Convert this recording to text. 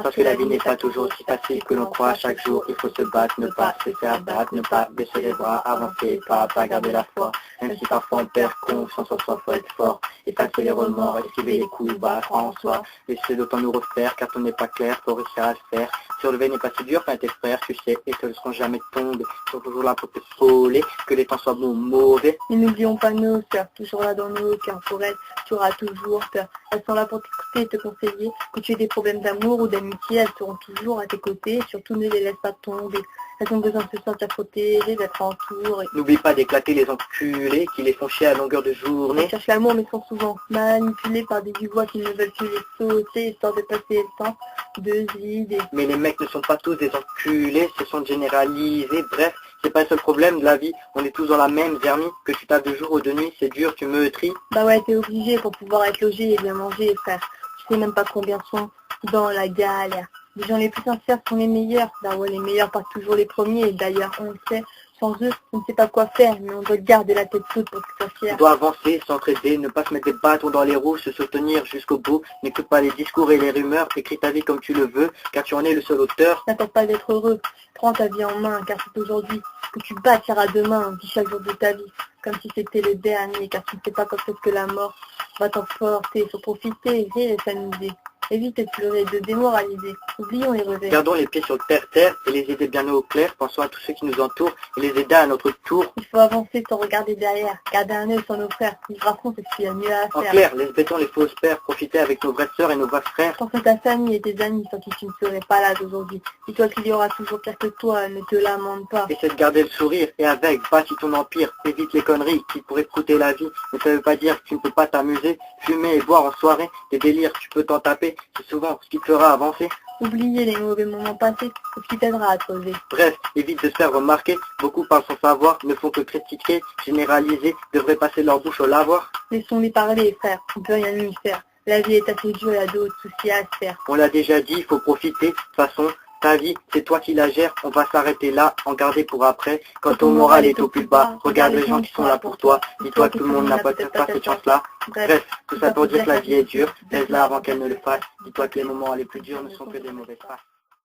Parce que la vie n'est pas toujours aussi facile que l'on croit. Chaque jour, il faut se battre, ne pas se faire battre, ne pas baisser les bras, avancer, pas garder la foi. Même si parfois on perd confiance en soi, faut être fort. Effacer les remords, esquiver les coups bas, croire en soi. Laisser le temps nous refaire, car tout n'est pas clair, faut réussir à le faire. Surlever n'est pas si dur, tes frères, tu sais, et te laisseront jamais tomber. Ils sont toujours là pour te frôler, que les temps soient bons ou mauvais. Mais n'oublions pas nos sœurs, toujours là dans nos cœurs. Pour elles, tu auras toujours peur. Elles sont là pour t'écouter et te conseiller. Que tu aies des problèmes d'amour ou d'amitié, elles seront toujours à tes côtés. Et surtout, ne les laisse pas tomber. Elles ont besoin de se sentir protégées, d'être entourées. N'oublie pas d'éclater les enculés qui les font chier à longueur de journée. Elles cherchent l'amour mais sont souvent manipulées par des voix qui ne veulent plus les sauter, histoire de passer le temps de vider. Mais les mecs ne sont pas tous des enculés, ce sont généralisés. Bref, c'est pas le seul problème de la vie. On est tous dans la même zermie. Que tu tapes de jour ou de nuit, c'est dur, tu me tries. Bah ouais, t'es obligé pour pouvoir être logé et bien manger, frère. Tu sais même pas combien sont dans la galère. Les gens les plus sincères sont les meilleurs. Bah ouais, les meilleurs pas toujours les premiers. D'ailleurs, on le sait, sans eux, on ne sait pas quoi faire, mais on doit garder la tête haute pour que ça soit fier. On doit avancer, s'entraider, ne pas se mettre des bâtons dans les roues, se soutenir jusqu'au bout. N'écoute pas les discours et les rumeurs, écris ta vie comme tu le veux, car tu en es le seul auteur. N'attends pas d'être heureux, prends ta vie en main, car c'est aujourd'hui que tu bâtiras demain, vis chaque jour de ta vie, comme si c'était le dernier, car tu ne sais pas quand est-ce que la mort va t'emporter. Faut profiter, rire et s'amuser. Évite de pleurer, de démoraliser. Oublions les revers. Gardons les pieds sur le terre-terre et les aider bien au clair. Pensons à tous ceux qui nous entourent et les aider à notre tour. Il faut avancer sans regarder derrière. Garder un œil sur nos frères. Vivre à fond, c'est ce qu'il y a de mieux à En faire. clair, laisse béton les fausses pères, profiter avec nos vraies sœurs et nos vrais frères. Pense à ta famille et tes amis sans qui tu ne serais pas là d'aujourd'hui. Dis-toi qu'il y aura toujours pire que toi, ne te lamente pas. Essaie de garder le sourire et avec, bâtis ton empire. Évite les conneries qui pourraient te coûter la vie. Mais ça veut pas dire que tu ne peux pas t'amuser. Fumer et boire en soirée, des délires, tu peux t'en taper. C'est souvent ce qui te fera avancer. Oubliez les mauvais moments passés, c'est ce qui t'aidera à te relever. Bref, évite de se faire remarquer. Beaucoup parlent sans savoir, ne font que critiquer, généraliser, devraient passer leur bouche au lavoir. Laissons-les parler, frère, on peut rien y faire. La vie est assez dure, il y a d'autres soucis à se faire. On l'a déjà dit, il faut profiter. De toute façon, ta vie, c'est toi qui la gères. On va s'arrêter là, en garder pour après. Quand ton moral est au plus bas, regarde les gens qui sont là pour toi. Dis-toi que tout le monde n'a peut-être pas cette chance-là. Bref, tout ça pour dire que la vie est dure. Laisse-la avant qu'elle ne le fasse. Dis-toi que les moments les plus durs ne sont que des mauvaises passes.